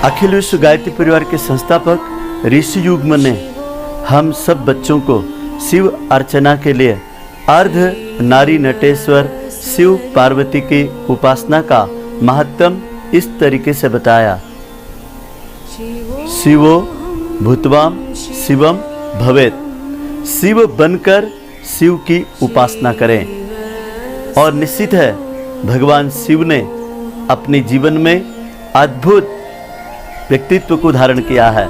अखिल विश्व गायत्री परिवार के संस्थापक ऋषि युग्म ने हम सब बच्चों को शिव अर्चना के लिए अर्ध नारी नटेश्वर शिव पार्वती की उपासना का महत्व इस तरीके से बताया। शिवो भूतवाम शिवम भवेत, शिव बनकर शिव की उपासना करें। और निश्चित है भगवान शिव ने अपने जीवन में अद्भुत व्यक्तित्व को धारण किया है।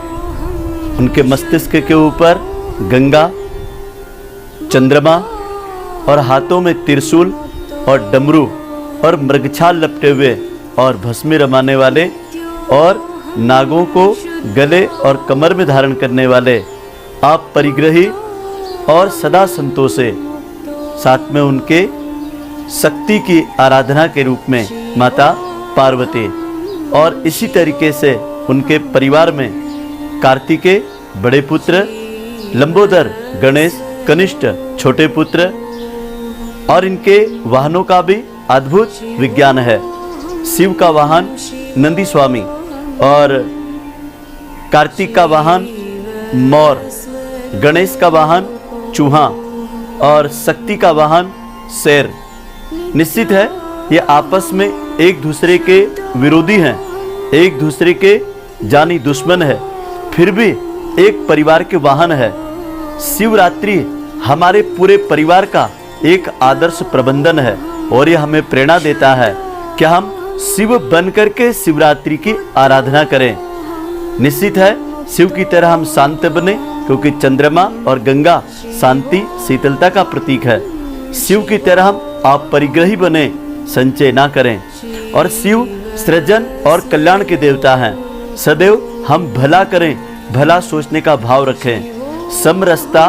उनके मस्तिष्क के ऊपर गंगा, चंद्रमा और हाथों में त्रिशूल और डमरू और मृगछाल लपटे हुए और भस्मी रमाने वाले और नागों को गले और कमर में धारण करने वाले आप परिग्रही और सदा संतोषे, साथ में उनके शक्ति की आराधना के रूप में माता पार्वती। और इसी तरीके से उनके परिवार में कार्तिकेय बड़े पुत्र, लंबोदर गणेश कनिष्ठ छोटे पुत्र, और इनके वाहनों का भी अद्भुत विज्ञान है। शिव का वाहन नंदी स्वामी और कार्तिक का वाहन मोर, गणेश का वाहन चूहा और शक्ति का वाहन शेर। निश्चित है ये आपस में एक दूसरे के विरोधी हैं, एक दूसरे के जानी दुश्मन है, फिर भी एक परिवार के वाहन है। शिवरात्रि हमारे पूरे परिवार का एक आदर्श प्रबंधन है और ये हमें प्रेरणा देता है कि हम शिव बनकर के शिवरात्रि की आराधना करें। निश्चित है शिव की तरह हम शांत बने, क्योंकि चंद्रमा और गंगा शांति शीतलता का प्रतीक है। शिव की तरह हम आप परिग्रही बने, संचय ना करें। और शिव सृजन और कल्याण के देवता हैं। सदैव हम भला करें, भला सोचने का भाव रखें, समरसता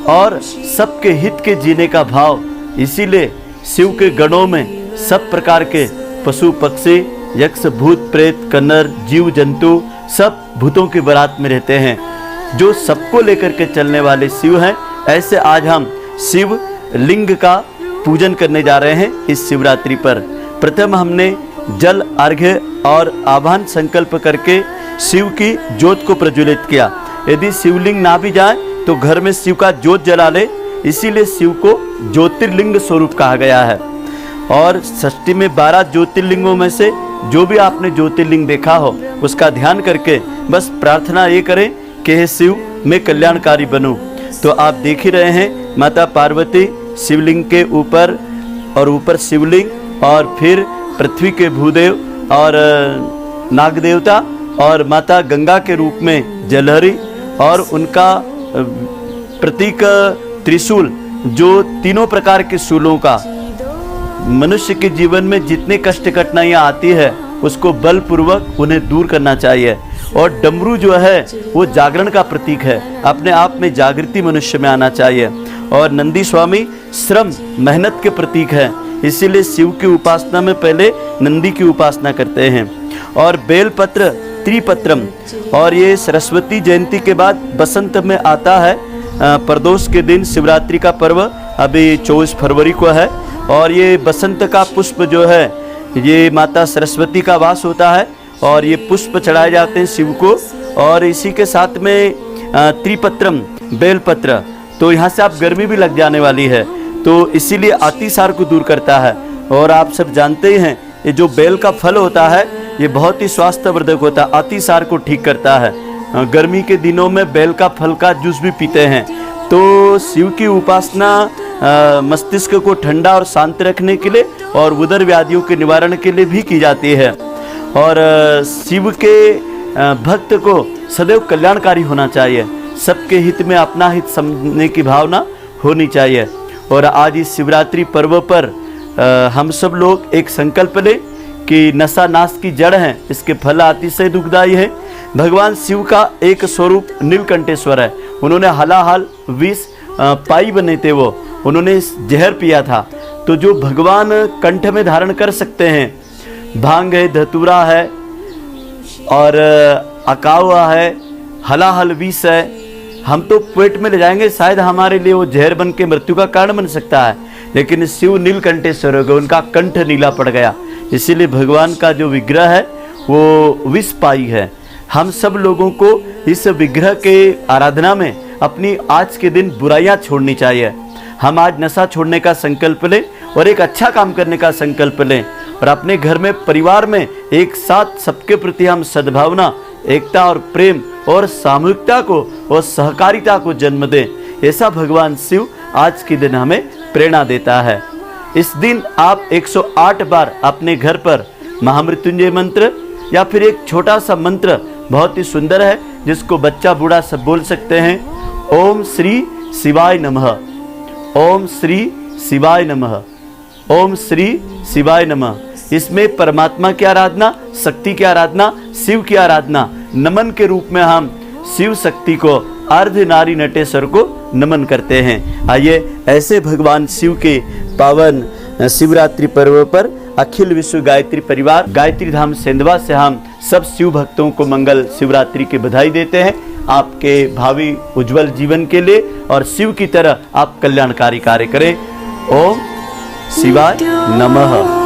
और सबके हित के जीने का भाव। इसीलिए शिव के गणों में सब प्रकार के पशु पक्षी, यक्ष भूत प्रेत कन्नर जीव जंतु सब भूतों की बारात में रहते हैं, जो सबको लेकर के चलने वाले शिव हैं। ऐसे आज हम शिव लिंग का पूजन करने जा रहे हैं। इस शिवरात्रि पर प्रथम हमने जल अर्घ्य और आह्वान संकल्प करके शिव की ज्योत को प्रज्वलित किया। यदि शिवलिंग ना भी जाए तो घर में शिव का ज्योत जला ले, इसीलिए शिव को ज्योतिर्लिंग स्वरूप कहा गया है। और षष्ठी में 12 ज्योतिर्लिंगों में से जो भी आपने ज्योतिर्लिंग देखा हो उसका ध्यान करके बस प्रार्थना ये करें कि हे शिव मैं कल्याणकारी बनूं। तो आप देख ही रहे हैं माता पार्वती शिवलिंग के ऊपर और ऊपर शिवलिंग और फिर पृथ्वी के भूदेव और नाग देवता और माता गंगा के रूप में जलहरी और उनका प्रतीक त्रिशूल, जो तीनों प्रकार के शूलों का मनुष्य के जीवन में जितने कष्ट कठिनाइयाँ आती है उसको बलपूर्वक उन्हें दूर करना चाहिए। और डमरू जो है वो जागरण का प्रतीक है, अपने आप में जागृति मनुष्य में आना चाहिए। और नंदी स्वामी श्रम मेहनत के प्रतीक है, इसीलिए शिव की उपासना में पहले नंदी की उपासना करते हैं। और बेलपत्र त्रिपत्रम, और ये सरस्वती जयंती के बाद बसंत में आता है। प्रदोष के दिन शिवरात्रि का पर्व अभी 24 फरवरी को है। और ये बसंत का पुष्प जो है ये माता सरस्वती का वास होता है और ये पुष्प चढ़ाए जाते हैं शिव को। और इसी के साथ में त्रिपत्रम बेलपत्र, तो यहाँ से आप गर्मी भी लग जाने वाली है, तो इसीलिए अतिसार को दूर करता है। और आप सब जानते ही हैं ये जो बेल का फल होता है ये बहुत ही स्वास्थ्यवर्धक होता है, अतिसार को ठीक करता है। गर्मी के दिनों में बेल का फल का जूस भी पीते हैं। तो शिव की उपासना मस्तिष्क को ठंडा और शांत रखने के लिए और उदर व्याधियों के निवारण के लिए भी की जाती है। और शिव के भक्त को सदैव कल्याणकारी होना चाहिए, सबके हित में अपना हित समझने की भावना होनी चाहिए। और आज इस शिवरात्रि पर्व पर हम सब लोग एक संकल्प लें कि नशा नाश की जड़ है, इसके फल अतिशय दुखदायी है। भगवान शिव का एक स्वरूप नीलकंठेश्वर है, उन्होंने हलाहल विष पाई बने थे, वो उन्होंने जहर पिया था। तो जो भगवान कंठ में धारण कर सकते हैं, भांग है, धतूरा है और अकावा है, हलाहल विष है, हम तो पेट में ले जाएंगे, शायद हमारे लिए वो जहर बन के मृत्यु का कारण बन सकता है। लेकिन शिव नीलकंठेश्वर हो गए, उनका कंठ नीला पड़ गया, इसीलिए भगवान का जो विग्रह है वो विष पाई है। हम सब लोगों को इस विग्रह के आराधना में अपनी आज के दिन बुराइयां छोड़नी चाहिए। हम आज नशा छोड़ने का संकल्प लें और एक अच्छा काम करने का संकल्प लें और अपने घर में, परिवार में एक साथ सबके प्रति हम सद्भावना, एकता और प्रेम और सामूहिकता को और सहकारिता को जन्म दें। ऐसा भगवान शिव आज के दिन हमें प्रेरणा देता है। इस दिन आप 108 बार अपने घर पर महामृत्युंजय मंत्र या फिर एक छोटा सा मंत्र बहुत ही सुंदर है जिसको बच्चा बूढ़ा सब बोल सकते हैं। ओम श्री शिवाय नमः, ओम श्री शिवाय नमः, ओम श्री शिवाय नमः। इसमें परमात्मा की आराधना, शक्ति की आराधना, शिव की आराधना, नमन के रूप में हम शिव शक्ति को, अर्धनारी नटेश्वर को नमन करते हैं। आइए ऐसे भगवान शिव के पावन शिवरात्रि पर्व पर अखिल विश्व गायत्री परिवार गायत्री धाम सेंधवा से हम सब शिव भक्तों को मंगल शिवरात्रि की बधाई देते हैं। आपके भावी उज्जवल जीवन के लिए और शिव की तरह आप कल्याणकारी कार्य करें। ओम शिवाय नमः।